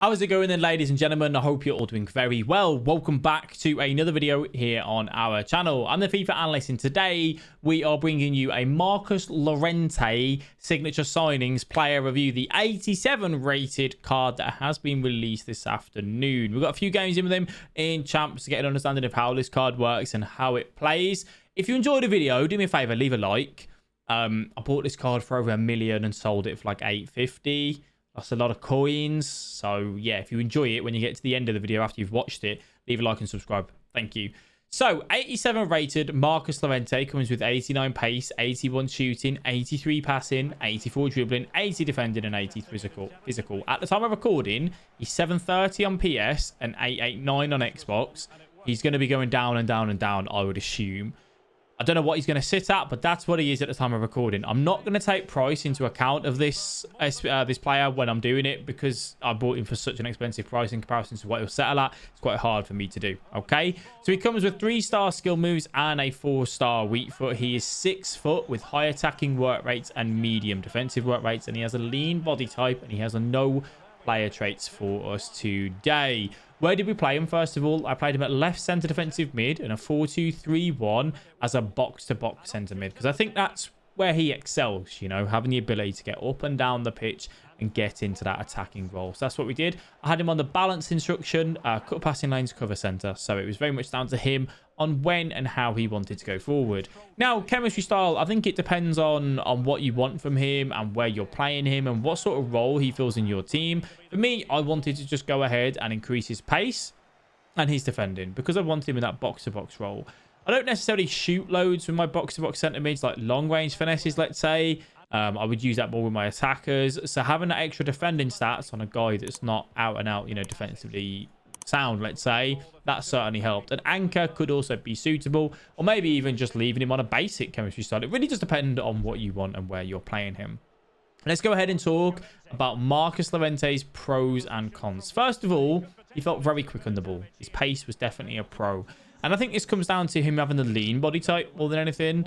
How's it going then, ladies and gentlemen? I hope you're all doing very well. Welcome back to another video here on our channel. I'm the FIFA Analyst, and today we are bringing you a Marcus Llorente signature signings player review, the 87 rated card that has been released this afternoon. We've got a few games in with him in Champs to get an understanding of how this card works and how it plays. If you enjoyed the video, do me a favor, leave a like. I bought this card for over $1 million and sold it for like $850. That's a lot of coins. So yeah, if you enjoy it when you get to the end of the video after you've watched it, leave a like and subscribe. Thank you. So 87 rated Marcus Llorente comes with 89 pace, 81 shooting, 83 passing, 84 dribbling, 80 defending, and 80 physical. At the time of recording, he's 730 on PS and 889 on Xbox. He's going to be going down and down and down, I would assume. I don't know what he's going to sit at, but that's what he is at the time of recording. I'm not going to take price into account of this player when I'm doing it, because I bought him for such an expensive price in comparison to what he'll settle at. It's quite hard for me to do. Okay, so he comes with 3-star skill moves and a 4-star weak foot. He is 6 foot with high attacking work rates and medium defensive work rates, and he has a lean body type, and he has a no player traits for us today. Where did we play him? First of all, I played him at left centre defensive mid in a 4-2-3-1 as a box-to-box centre mid, because I think that's where he excels, you know, having the ability to get up and down the pitch and get into that attacking role. So that's what we did. I had him on the balance instruction, cut passing lanes, cover centre. So it was very much down to him on when and how he wanted to go forward. Now, chemistry style, I think it depends on what you want from him and where you're playing him and what sort of role he fills in your team. For me, I wanted to just go ahead and increase his pace and his defending, because I want him in that box-to-box role. I don't necessarily shoot loads with my box-to-box centre mids, like long-range finesses, let's say. I would use that more with my attackers. So having that extra defending stats on a guy that's not out and out, you know, defensively sound, let's say, that certainly helped. An anchor could also be suitable, or maybe even just leaving him on a basic chemistry style. It really does depend on what you want and where you're playing him. Let's go ahead and talk about Marcus Llorente's pros and cons. First of all, he felt very quick on the ball. His pace was definitely a pro. And I think this comes down to him having the lean body type more than anything.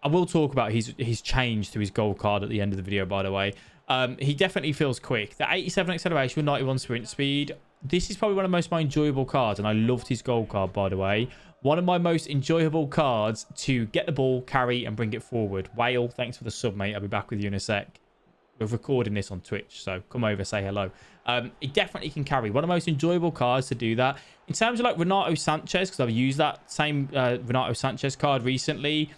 I will talk about his change to his gold card at the end of the video, by the way. He definitely feels quick. The 87 acceleration with 91 sprint speed. This is probably one of my enjoyable cards, and I loved his gold card, by the way. One of my most enjoyable cards to get the ball, carry, and bring it forward. Whale, thanks for the sub, mate. I'll be back with you in a sec. We're recording this on Twitch, so come over, say hello. He definitely can carry. One of the most enjoyable cards to do that. In terms of like Renato Sanchez, because I've used that same Renato Sanchez card recently,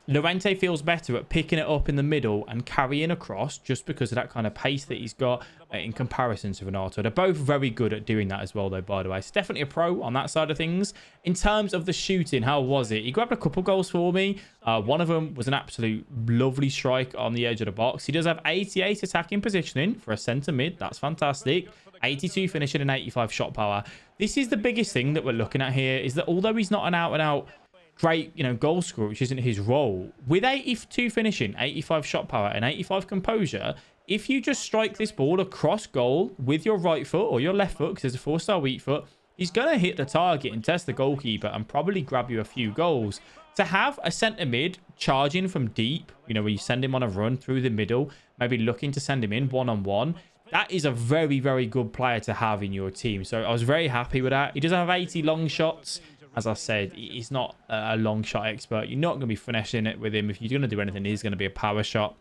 Llorente feels better at picking it up in the middle and carrying across, just because of that kind of pace that he's got in comparison to Renato. They're both very good at doing that as well, though, by the way. It's definitely a pro on that side of things. In terms of the shooting, how was it? He grabbed a couple goals for me. One of them was an absolute lovely strike on the edge of the box. He does have 88 attacking positioning for a centre mid. That's fantastic. 82 finishing and 85 shot power. This is the biggest thing that we're looking at here, is that although he's not an out-and-out great, you know, goal scorer, which isn't his role, with 82 finishing, 85 shot power, and 85 composure, if you just strike this ball across goal with your right foot or your left foot, because there's a 4-star weak foot, he's going to hit the target and test the goalkeeper and probably grab you a few goals. To have a centre mid charging from deep, you know, where you send him on a run through the middle, maybe looking to send him in one-on-one, that is a very, very good player to have in your team. So I was very happy with that. He does have 80 long shots. As I said, he's not a long shot expert. You're not going to be finessing it with him. If you're going to do anything, he's going to be a power shot.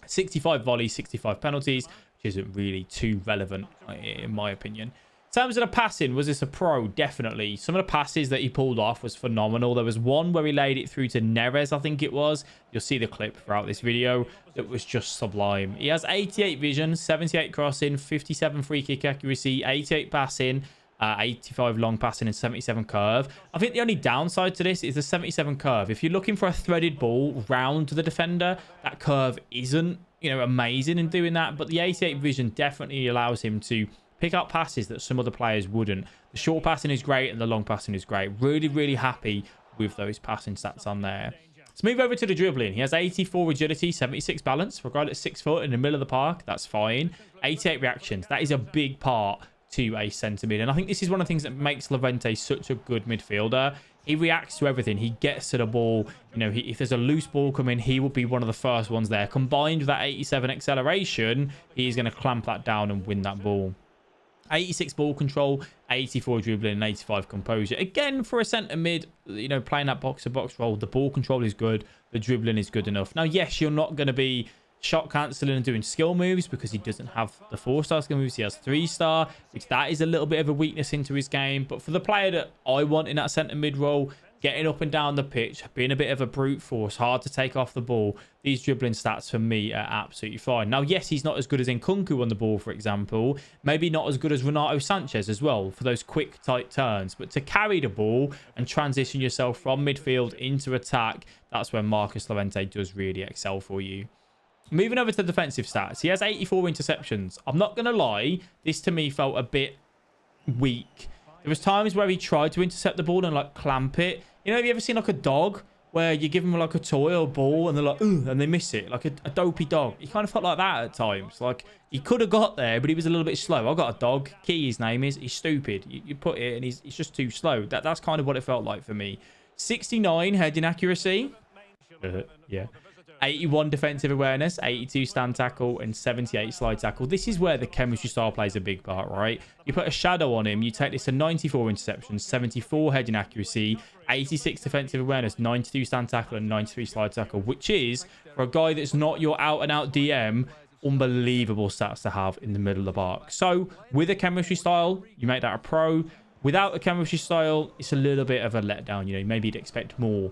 65 volleys, 65 penalties, which isn't really too relevant, in my opinion. In terms of the passing, was this a pro? Definitely. Some of the passes that he pulled off was phenomenal. There was one where he laid it through to Neres, I think it was. You'll see the clip throughout this video. That was just sublime. He has 88 vision, 78 crossing, 57 free kick accuracy, 88 passing, 85 long passing, and 77 curve. I think the only downside to this is the 77 curve. If you're looking for a threaded ball round to the defender, that curve isn't, you know, amazing in doing that. But the 88 vision definitely allows him to pick up passes that some other players wouldn't. The short passing is great and the long passing is great. Really, really happy with those passing stats on there. Let's move over to the dribbling. He has 84 agility, 76 balance. For a guy that's 6 foot in the middle of the park, that's fine. 88 reactions. That is a big part to a centre mid, and I think this is one of the things that makes Llorente such a good midfielder. He reacts to everything. He gets to the ball. You know, if there's a loose ball coming, he will be one of the first ones there. Combined with that 87 acceleration, he's going to clamp that down and win that ball. 86 ball control, 84 dribbling, and 85 composure. Again, for a centre mid, you know, playing that box-to-box role, the ball control is good, the dribbling is good enough. Now, yes, you're not going to be shot cancelling and doing skill moves because he doesn't have the 4-star skill moves. He has 3-star, which that is a little bit of a weakness into his game. But for the player that I want in that centre mid role, getting up and down the pitch, being a bit of a brute force, hard to take off the ball, these dribbling stats for me are absolutely fine. Now, yes, he's not as good as Nkunku on the ball, for example. Maybe not as good as Renato Sanchez as well for those quick, tight turns. But to carry the ball and transition yourself from midfield into attack, that's where Marcus Llorente does really excel for you. Moving over to the defensive stats, he has 84 interceptions. I'm not going to lie, this to me felt a bit weak. There was times where he tried to intercept the ball and like clamp it. You know, have you ever seen like a dog where you give them like a toy or ball and they're like, ooh, and they miss it? Like a dopey dog. He kind of felt like that at times. Like he could have got there, but he was a little bit slow. I got a dog. Key, his name is. He's stupid. You put it and he's just too slow. That's kind of what it felt like for me. 69 heading accuracy. Yeah. 81 defensive awareness, 82 stand tackle, and 78 slide tackle. This is where the chemistry style plays a big part, right? You put a shadow on him, you take this to 94 interceptions, 74 heading accuracy, 86 defensive awareness, 92 stand tackle, and 93 slide tackle, which is, for a guy that's not your out-and-out DM, unbelievable stats to have in the middle of the park. So, with a chemistry style, you make that a pro. Without a chemistry style, it's a little bit of a letdown. You know, maybe you'd expect more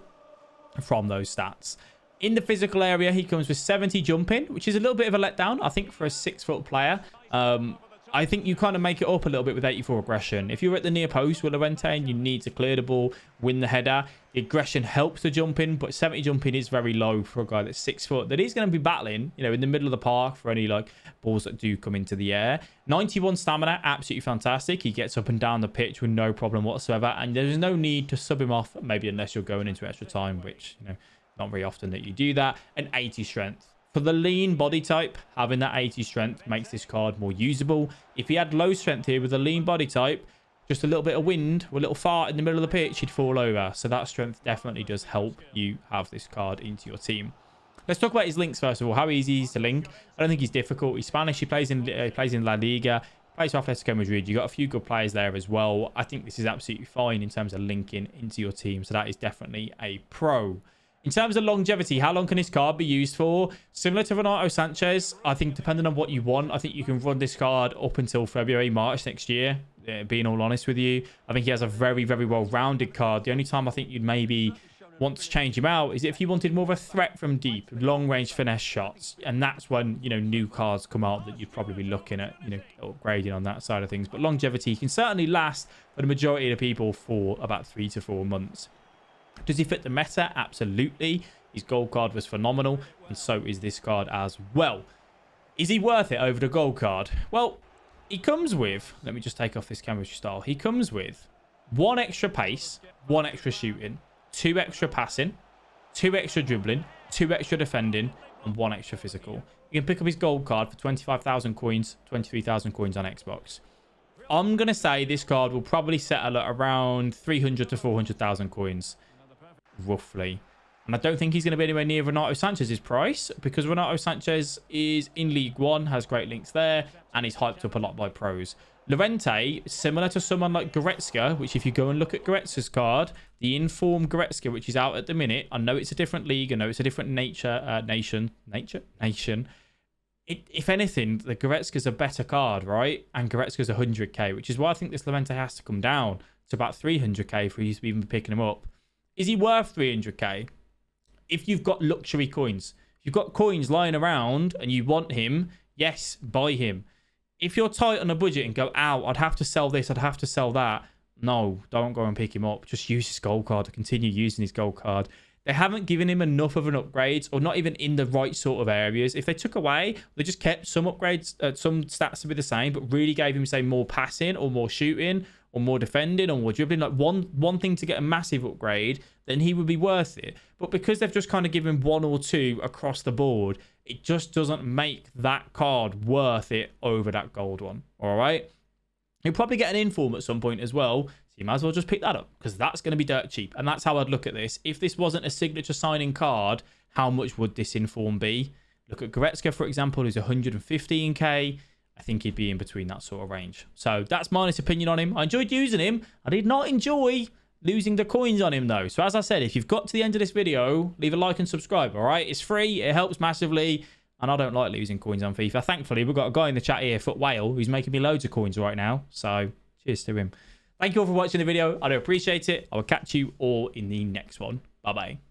from those stats. In the physical area, he comes with 70 jumping, which is a little bit of a letdown, I think, for a 6-foot player. I think you kind of make it up a little bit with 84 aggression. If you're at the near post with Llorente and you need to clear the ball, win the header, the aggression helps the jumping, but 70 jumping is very low for a guy that's 6 foot. That is going to be battling, you know, in the middle of the park for any like balls that do come into the air. 91 stamina, absolutely fantastic. He gets up and down the pitch with no problem whatsoever, and there's no need to sub him off, maybe unless you're going into extra time, which, you know, not very often that you do that. And 80 strength. For the lean body type, having that 80 strength makes this card more usable. If he had low strength here with a lean body type, just a little bit of wind or a little fart in the middle of the pitch, he'd fall over. So that strength definitely does help you have this card into your team. Let's talk about his links first of all. How easy he is to link. I don't think he's difficult. He's Spanish. He plays in La Liga. Plays for Atletico Madrid. You got a few good players there as well. I think this is absolutely fine in terms of linking into your team. So that is definitely a pro. In terms of longevity, how long can this card be used for? Similar to Renato Sanchez, I think depending on what you want, I think you can run this card up until February, March next year, being all honest with you. I think he has a very, very well-rounded card. The only time I think you'd maybe want to change him out is if you wanted more of a threat from deep, long-range finesse shots. And that's when, you know, new cards come out that you'd probably be looking at, you know, upgrading on that side of things. But longevity can certainly last for the majority of the people for about 3 to 4 months. Does he fit the meta? Absolutely. His gold card was phenomenal, and so is this card as well. Is he worth it over the gold card? Well, he comes with, let me just take off this chemistry style. He comes with 1 extra pace, 1 extra shooting, 2 extra passing, 2 extra dribbling, 2 extra defending, and 1 extra physical. You can pick up his gold card for 25,000 coins, 23,000 coins on Xbox. I'm going to say this card will probably settle at around 300 to 400,000 coins. Roughly. And I don't think he's going to be anywhere near Renato Sanchez's price, because Renato Sanchez is in League One, has great links there, and he's hyped up a lot by pros. Llorente, similar to someone like Goretzka, which if you go and look at Goretzka's card, the informed Goretzka, which is out at the minute, I know it's a different league, I know it's a different nation. If anything, the Goretzka's a better card, right? And Goretzka's 100k, which is why I think this Llorente has to come down to about 300k for you to even be picking him up. Is he worth 300k? If you've got luxury coins, if you've got coins lying around and you want him, yes, buy him. If you're tight on a budget and go, ow, I'd have to sell this, I'd have to sell that. No, don't go and pick him up. Just use his gold card. Continue using his gold card. They haven't given him enough of an upgrade, or not even in the right sort of areas. If they took away, they just kept some upgrades, some stats to be the same, but really gave him, say, more passing or more shooting or more defending or more dribbling, like one thing to get a massive upgrade, then he would be worth it. But because they've just kind of given 1 or 2 across the board, it just doesn't make that card worth it over that gold one. All right. You'll probably get an inform at some point as well. So you might as well just pick that up, because that's going to be dirt cheap. And that's how I'd look at this. If this wasn't a signature signing card, how much would this inform be? Look at Goretzka, for example, who's 115k. I think he'd be in between that sort of range. So that's my honest opinion on him. I enjoyed using him. I did not enjoy losing the coins on him, though. So as I said, if you've got to the end of this video, leave a like and subscribe, all right? It's free. It helps massively. And I don't like losing coins on FIFA. Thankfully, we've got a guy in the chat here, FUT Whale, who's making me loads of coins right now. So cheers to him. Thank you all for watching the video. I do appreciate it. I will catch you all in the next one. Bye-bye.